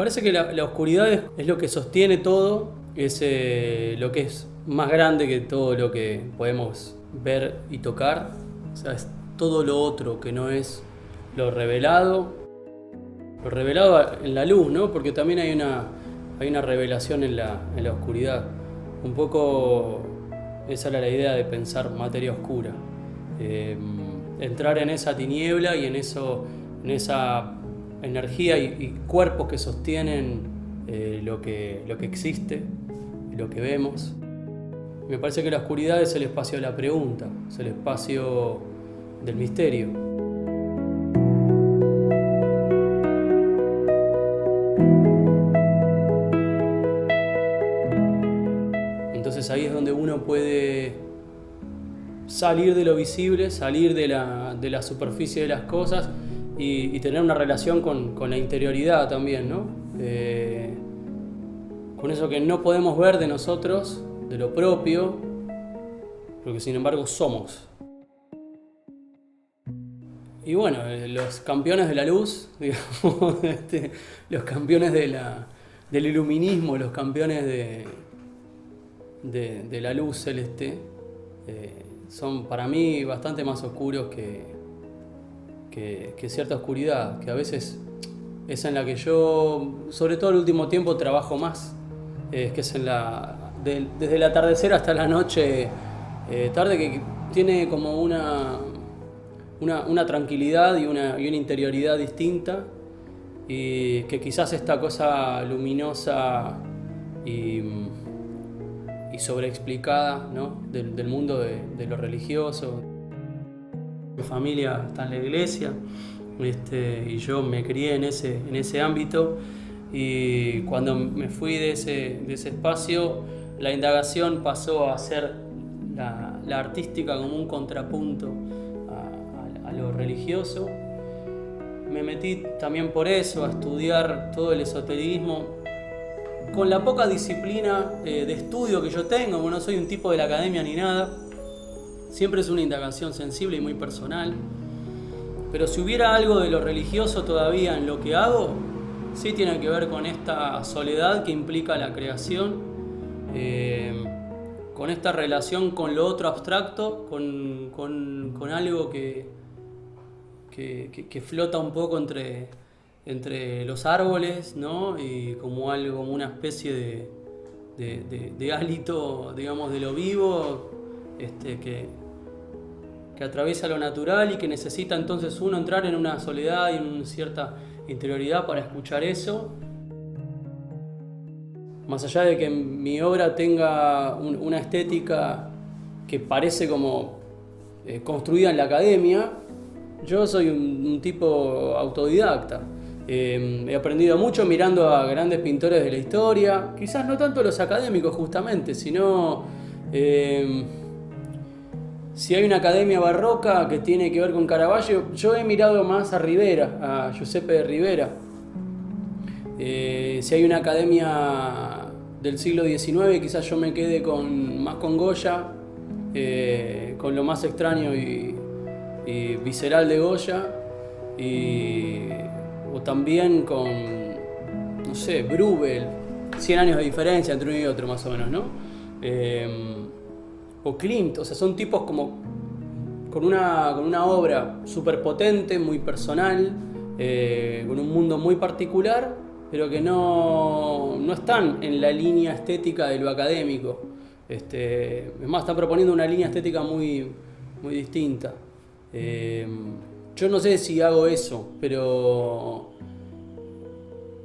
parece que la oscuridad es lo que sostiene todo, es lo que es más grande que todo lo que podemos ver y tocar. O sea, es todo lo otro que no es lo revelado en la luz, ¿no? Porque también hay una revelación en la oscuridad. Un poco esa era la idea de pensar materia oscura. Entrar en esa tiniebla y en esa energía y cuerpos que sostienen lo que existe, lo que vemos. Me parece que la oscuridad es el espacio de la pregunta, es el espacio del misterio. Entonces ahí es donde uno puede salir de lo visible, salir de la superficie de las cosas y tener una relación con la interioridad también, ¿no? Con eso que no podemos ver de nosotros, de lo propio, pero que sin embargo somos. Y bueno, los campeones de la luz, digamos, los campeones del iluminismo, los campeones de la luz celeste, son para mí bastante más oscuros que cierta oscuridad, que a veces es en la que yo, sobre todo el último tiempo, trabajo más, que es desde el atardecer hasta la noche tarde, que tiene como una tranquilidad y una interioridad distinta, y que quizás esta cosa luminosa y sobreexplicada, ¿no? del mundo de lo religioso. Mi familia está en la iglesia, y yo me crié en ese ámbito, y cuando me fui de ese espacio, la indagación pasó a ser la artística como un contrapunto a lo religioso. Me metí también por eso a estudiar todo el esoterismo, con la poca disciplina de estudio que yo tengo, porque no soy un tipo de la academia ni nada. Siempre es una indagación sensible y muy personal. Pero si hubiera algo de lo religioso todavía en lo que hago, sí tiene que ver con esta soledad que implica la creación, con esta relación con lo otro abstracto, con algo que flota un poco entre los árboles, ¿no? Y como una especie de hálito, digamos, de lo vivo, que atraviesa lo natural y que necesita entonces uno entrar en una soledad y en una cierta interioridad para escuchar eso. Más allá de que mi obra tenga una estética que parece como construida en la academia, yo soy un tipo autodidacta. He aprendido mucho mirando a grandes pintores de la historia, quizás no tanto los académicos justamente, sino si hay una academia barroca que tiene que ver con Caravaggio, yo he mirado más a Rivera, a Giuseppe de Rivera. Si hay una academia del siglo XIX, quizás yo me quede más con Goya, con lo más extraño y visceral de Goya, o también con, no sé, Bruegel, 100 años de diferencia entre uno y otro más o menos, ¿no? O Klimt, o sea, son tipos como con una obra súper potente, muy personal, con un mundo muy particular, pero que no están en la línea estética de lo académico. Es más, están proponiendo una línea estética muy, muy distinta. Yo no sé si hago eso, pero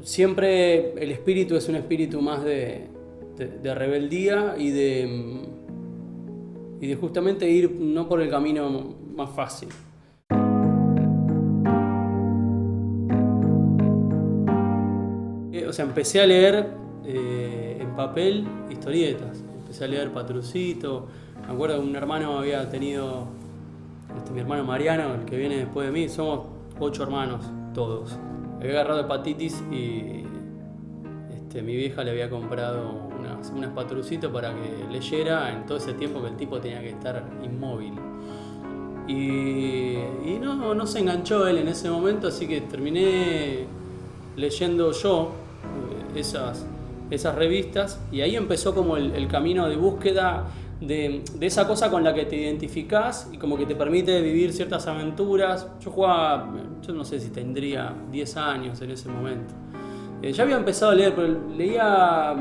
siempre el espíritu es un espíritu más de rebeldía y de justamente ir no por el camino más fácil. O sea, empecé a leer en papel historietas, empecé a leer Patrucito. Me acuerdo que un hermano había tenido, mi hermano Mariano, el que viene después de mí, somos 8 hermanos todos. Había agarrado hepatitis y mi vieja le había comprado unas Patrucito para que leyera en todo ese tiempo que el tipo tenía que estar inmóvil. Y no se enganchó él en ese momento, así que terminé leyendo yo esas revistas, y ahí empezó como el camino de búsqueda de esa cosa con la que te identificás y como que te permite vivir ciertas aventuras. Yo no sé si tendría 10 años en ese momento. Ya había empezado a leer, pero leía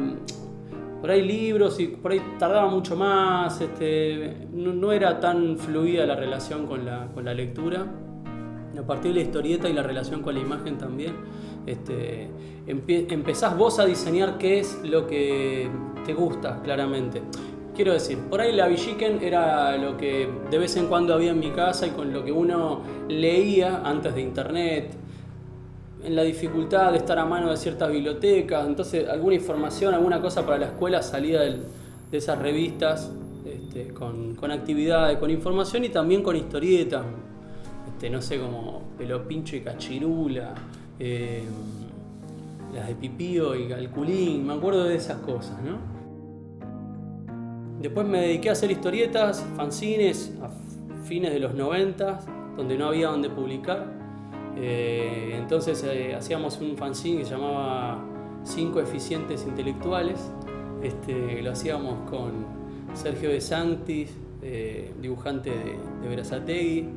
por ahí libros y por ahí tardaba mucho más, no era tan fluida la relación con la lectura. A partir de la historieta y la relación con la imagen también, empezás vos a diseñar qué es lo que te gusta, claramente. Quiero decir, por ahí la Villiquen era lo que de vez en cuando había en mi casa y con lo que uno leía antes de internet, en la dificultad de estar a mano de ciertas bibliotecas. Entonces alguna información, alguna cosa para la escuela salía de esas revistas, con actividades, con información y también con historietas, no sé, como Pelopincho y Cachirula, las de Pipío y Calculín, me acuerdo de esas cosas, ¿no? Después me dediqué a hacer historietas, fanzines, a fines de los 90, donde no había donde publicar. Entonces hacíamos un fanzine que se llamaba 5 Eficientes Intelectuales. Lo hacíamos con Sergio de Sanctis, dibujante de Berazategui,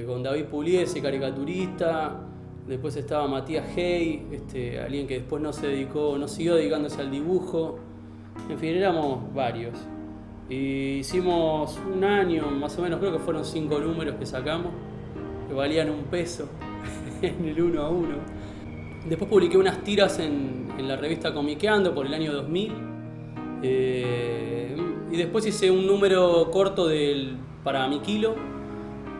con David Pugliese, caricaturista. Después estaba Matías Hey, alguien que después no siguió dedicándose al dibujo. En fin, éramos varios. Y hicimos un año, más o menos, creo que fueron 5 números que sacamos, que valían $1 en el 1 a 1. Después publiqué unas tiras en la revista Comiqueando por el año 2000. Y después hice un número corto para Miquilo,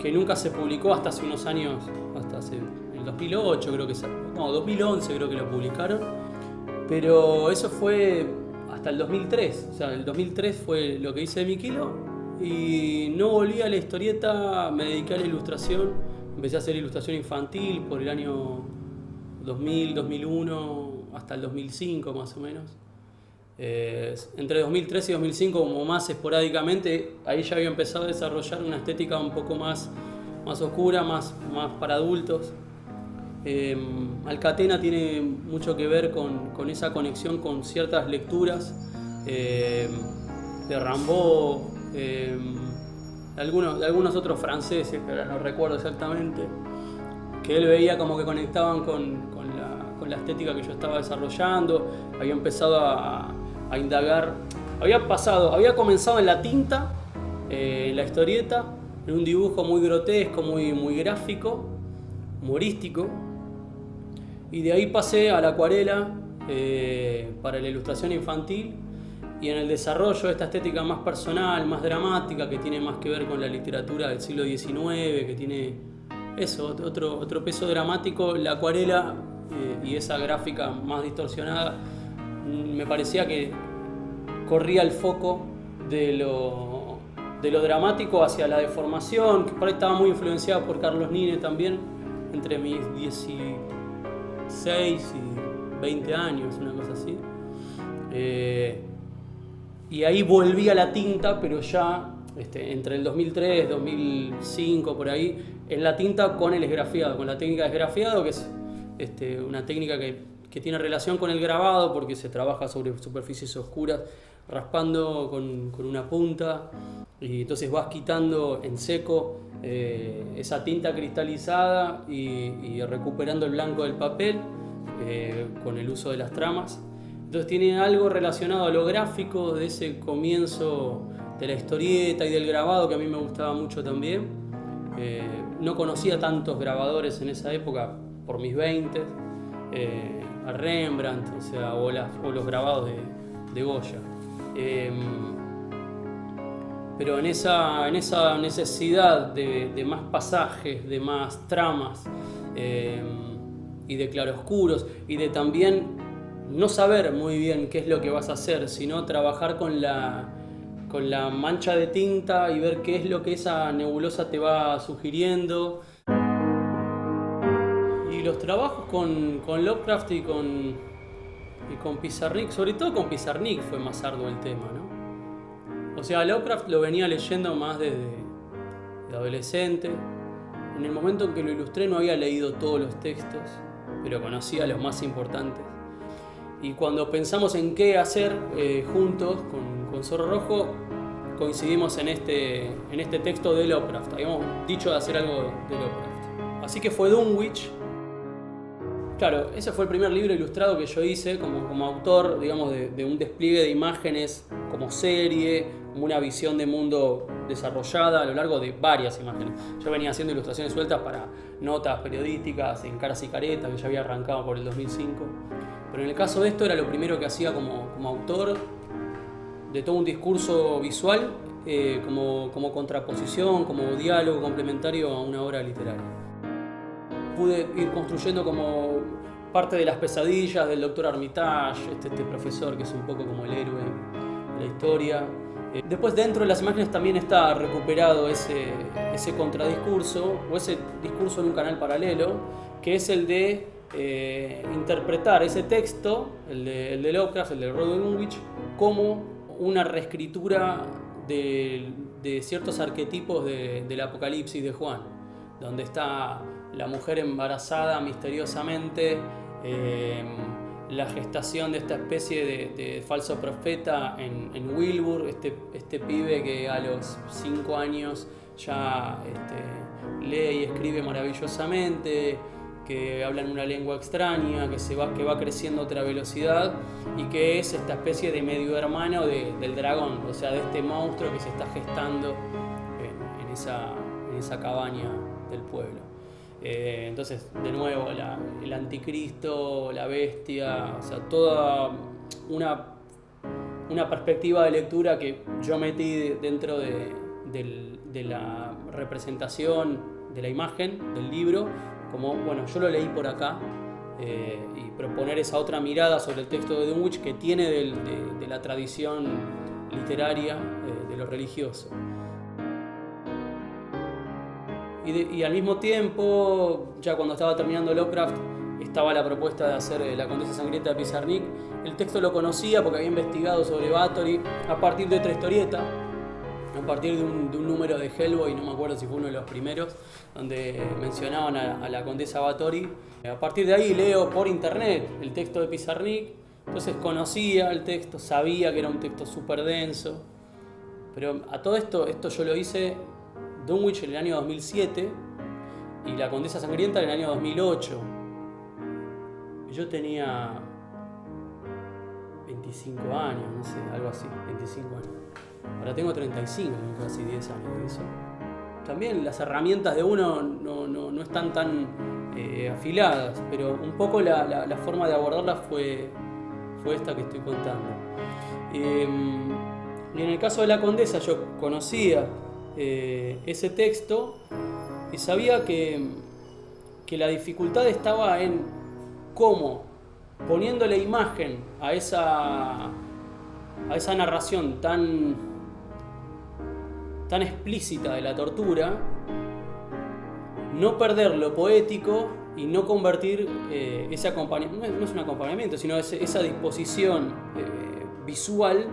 que nunca se publicó hasta hace unos años, hasta el 2008 creo que no, 2011 creo que lo publicaron. Pero eso fue hasta el 2003, o sea, el 2003 fue lo que hice de Miquilo y no volví a la historieta, me dediqué a la ilustración, empecé a hacer ilustración infantil por el año 2000, 2001 hasta el 2005 más o menos. Entre 2003 y 2005 como más esporádicamente, ahí ya había empezado a desarrollar una estética un poco más oscura, más para adultos. Alcatena tiene mucho que ver con esa conexión con ciertas lecturas de Rimbaud, de algunos otros franceses que ahora no recuerdo exactamente, que él veía como que conectaban con la estética que yo estaba desarrollando. Había empezado a indagar, había comenzado en la tinta, en la historieta, en un dibujo muy grotesco, muy gráfico, humorístico. Y de ahí pasé a la acuarela para la ilustración infantil y en el desarrollo de esta estética más personal, más dramática, que tiene más que ver con la literatura del siglo XIX, que tiene eso, otro peso dramático. La acuarela y esa gráfica más distorsionada me parecía que corría el foco de lo dramático hacia la deformación, que por ahí estaba muy influenciado por Carlos Nine también, entre mis 16 y 20 años, una cosa así. Y ahí volví a la tinta, pero ya entre el 2003 y 2005, por ahí, en la tinta con el esgrafiado, con la técnica de esgrafiado, que es una técnica que tiene relación con el grabado, porque se trabaja sobre superficies oscuras, raspando con una punta, y entonces vas quitando en seco esa tinta cristalizada y recuperando el blanco del papel con el uso de las tramas. Entonces tiene algo relacionado a lo gráfico de ese comienzo de la historieta y del grabado que a mí me gustaba mucho también. No conocía tantos grabadores en esa época por mis 20, a Rembrandt, o los grabados de Goya. Pero en esa necesidad de más pasajes, de más tramas y de claroscuros y de también no saber muy bien qué es lo que vas a hacer, sino trabajar con la mancha de tinta y ver qué es lo que esa nebulosa te va sugiriendo. Y los trabajos con Lovecraft y con Pizarnik, sobre todo con Pizarnik fue más arduo el tema, ¿no? O sea, Lovecraft lo venía leyendo más desde adolescente. En el momento en que lo ilustré no había leído todos los textos, pero conocía los más importantes. Y cuando pensamos en qué hacer juntos con Zorro Rojo, coincidimos en este texto de Lovecraft. Habíamos dicho de hacer algo de Lovecraft. Así que fue Dunwich. Claro, ese fue el primer libro ilustrado que yo hice como autor, digamos, de un despliegue de imágenes como serie, como una visión de mundo desarrollada a lo largo de varias imágenes. Yo venía haciendo ilustraciones sueltas para notas periodísticas en Caras y Caretas, que ya había arrancado por el 2005. Pero en el caso de esto era lo primero que hacía como autor de todo un discurso visual, como contraposición, como diálogo complementario a una obra literaria. Pude ir construyendo como parte de las pesadillas del Dr. Armitage, este profesor que es un poco como el héroe de la historia. Después dentro de las imágenes también está recuperado ese contradiscurso, o ese discurso en un canal paralelo, que es el de interpretar ese texto, el de Lovecraft, el de Robert Dunwich, como una reescritura de ciertos arquetipos del Apocalipsis de Juan, donde está la mujer embarazada misteriosamente, la gestación de esta especie de falso profeta en Wilbur, este pibe que a los 5 años ya lee y escribe maravillosamente, que habla en una lengua extraña, que va creciendo a otra velocidad, y que es esta especie de medio hermano del dragón, o sea, de este monstruo que se está gestando en esa cabaña del pueblo. Entonces, de nuevo, el anticristo, la bestia, o sea, toda una perspectiva de lectura que yo metí dentro de la representación de la imagen del libro, como, bueno, yo lo leí por acá, y proponer esa otra mirada sobre el texto de Dunwich que tiene de la tradición literaria de lo religioso. Y al mismo tiempo, ya cuando estaba terminando Lovecraft, estaba la propuesta de hacer La Condesa Sangrienta de Pizarnik. El texto lo conocía porque había investigado sobre Bathory a partir de otra historieta, a partir de un número de Hellboy, no me acuerdo si fue uno de los primeros, donde mencionaban a la Condesa Bathory. A partir de ahí leo por internet el texto de Pizarnik, entonces conocía el texto, sabía que era un texto súper denso, pero a todo esto yo lo hice Dunwich en el año 2007 y La Condesa Sangrienta en el año 2008. Yo tenía 25 años, no sé, algo así, 25 años. Ahora tengo 35, casi 10 años de eso. También las herramientas de uno no están tan afiladas, pero un poco la forma de abordarlas fue esta que estoy contando. Y en el caso de La Condesa yo conocía ese texto y sabía que la dificultad estaba en cómo, poniéndole imagen a esa narración tan explícita de la tortura, no perder lo poético y no convertir ese acompañamiento, no es un acompañamiento, sino esa disposición visual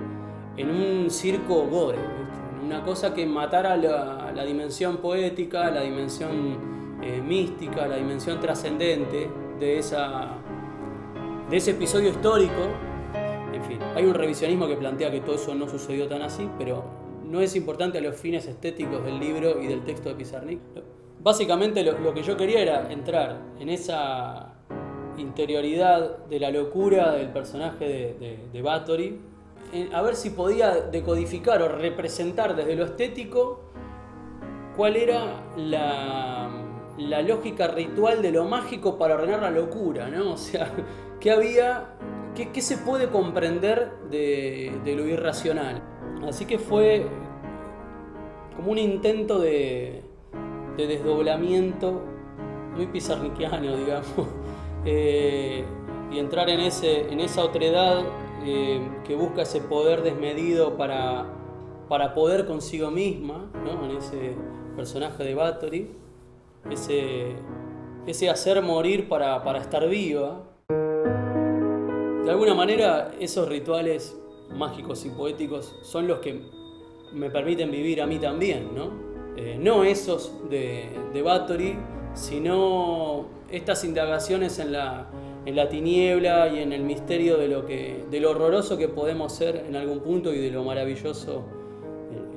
en un circo gore, una cosa que matara la dimensión poética, la dimensión mística, la dimensión trascendente de ese episodio histórico. En fin, hay un revisionismo que plantea que todo eso no sucedió tan así, pero no es importante a los fines estéticos del libro y del texto de Pizarnik. Básicamente lo que yo quería era entrar en esa interioridad de la locura del personaje de Bathory, a ver si podía decodificar o representar desde lo estético cuál era la lógica ritual de lo mágico para ordenar la locura, ¿no? O sea, ¿qué se puede comprender de lo irracional? Así que fue como un intento de desdoblamiento muy pizarnikiano, digamos, y entrar en esa otredad que busca ese poder desmedido para poder consigo misma, ¿no? En ese personaje de Bathory, ese hacer morir para estar viva. De alguna manera, esos rituales mágicos y poéticos son los que me permiten vivir a mí también, ¿no? No esos de Bathory, sino estas indagaciones en en la tiniebla y en el misterio de lo horroroso que podemos ser en algún punto y de lo maravilloso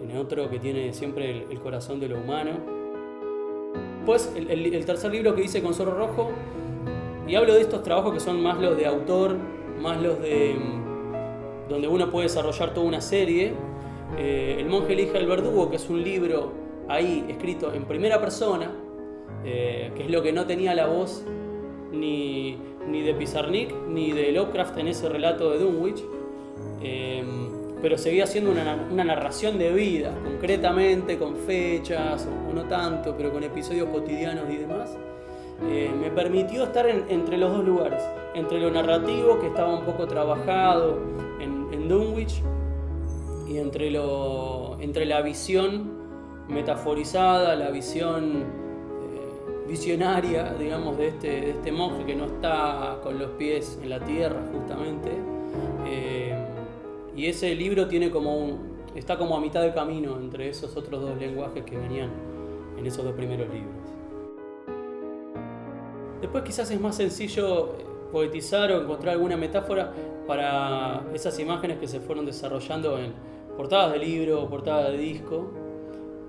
en otro, que tiene siempre el corazón de lo humano. Después, el tercer libro que hice con Zorro Rojo, y hablo de estos trabajos que son más los de autor, más los de donde uno puede desarrollar toda una serie. El monje elige al verdugo, que es un libro ahí escrito en primera persona, que es lo que no tenía la voz ni de Pizarnik ni de Lovecraft en ese relato de Dunwich, pero seguía siendo una narración de vida, concretamente con fechas o no tanto, pero con episodios cotidianos y demás. Me permitió estar entre los dos lugares, entre lo narrativo, que estaba un poco trabajado en Dunwich, y entre la visión metaforizada, la visión visionaria, digamos, de este monje que no está con los pies en la tierra, justamente. Y ese libro está como a mitad de camino entre esos otros dos lenguajes que venían en esos dos primeros libros. Después quizás es más sencillo poetizar o encontrar alguna metáfora para esas imágenes que se fueron desarrollando en portadas de libro o portadas de disco,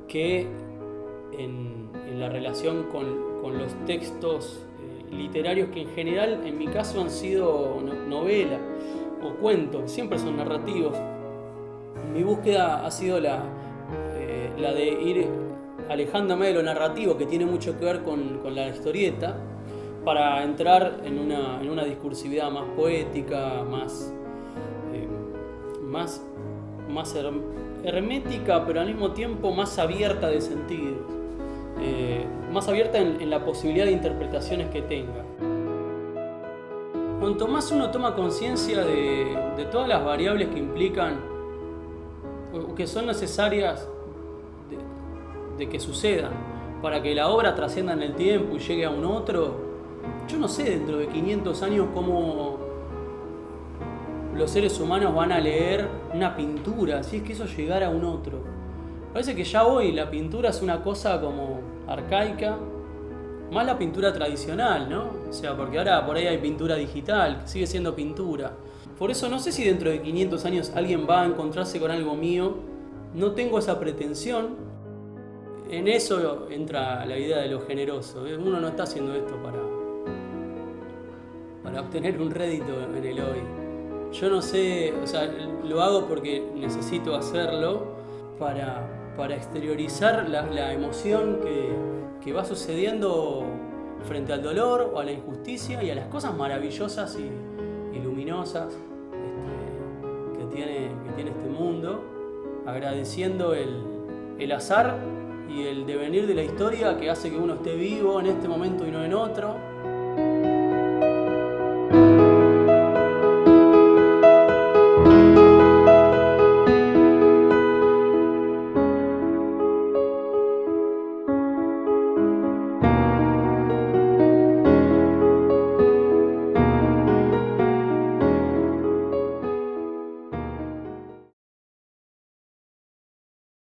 que en la relación con los textos literarios, que en general en mi caso han sido novela o cuentos, siempre son narrativos. Mi búsqueda ha sido la de ir alejándome de lo narrativo, que tiene mucho que ver con la historieta, para entrar en una discursividad más poética, más hermética, pero al mismo tiempo más abierta de sentidos, más abierta en la posibilidad de interpretaciones que tenga. Cuanto más uno toma conciencia de todas las variables que implican o que son necesarias de que sucedan para que la obra trascienda en el tiempo y llegue a un otro, yo no sé dentro de 500 años cómo los seres humanos van a leer una pintura, si es que eso llegara a un otro. Parece que ya hoy la pintura es una cosa como arcaica, más la pintura tradicional, ¿no? O sea, porque ahora por ahí hay pintura digital, que sigue siendo pintura. Por eso no sé si dentro de 500 años alguien va a encontrarse con algo mío, no tengo esa pretensión. En eso entra la idea de lo generoso. Uno no está haciendo esto para obtener un rédito en el hoy. Yo no sé, o sea, lo hago porque necesito hacerlo para exteriorizar la emoción que va sucediendo frente al dolor o a la injusticia y a las cosas maravillosas y luminosas que tiene este mundo, agradeciendo el azar y el devenir de la historia que hace que uno esté vivo en este momento y no en otro.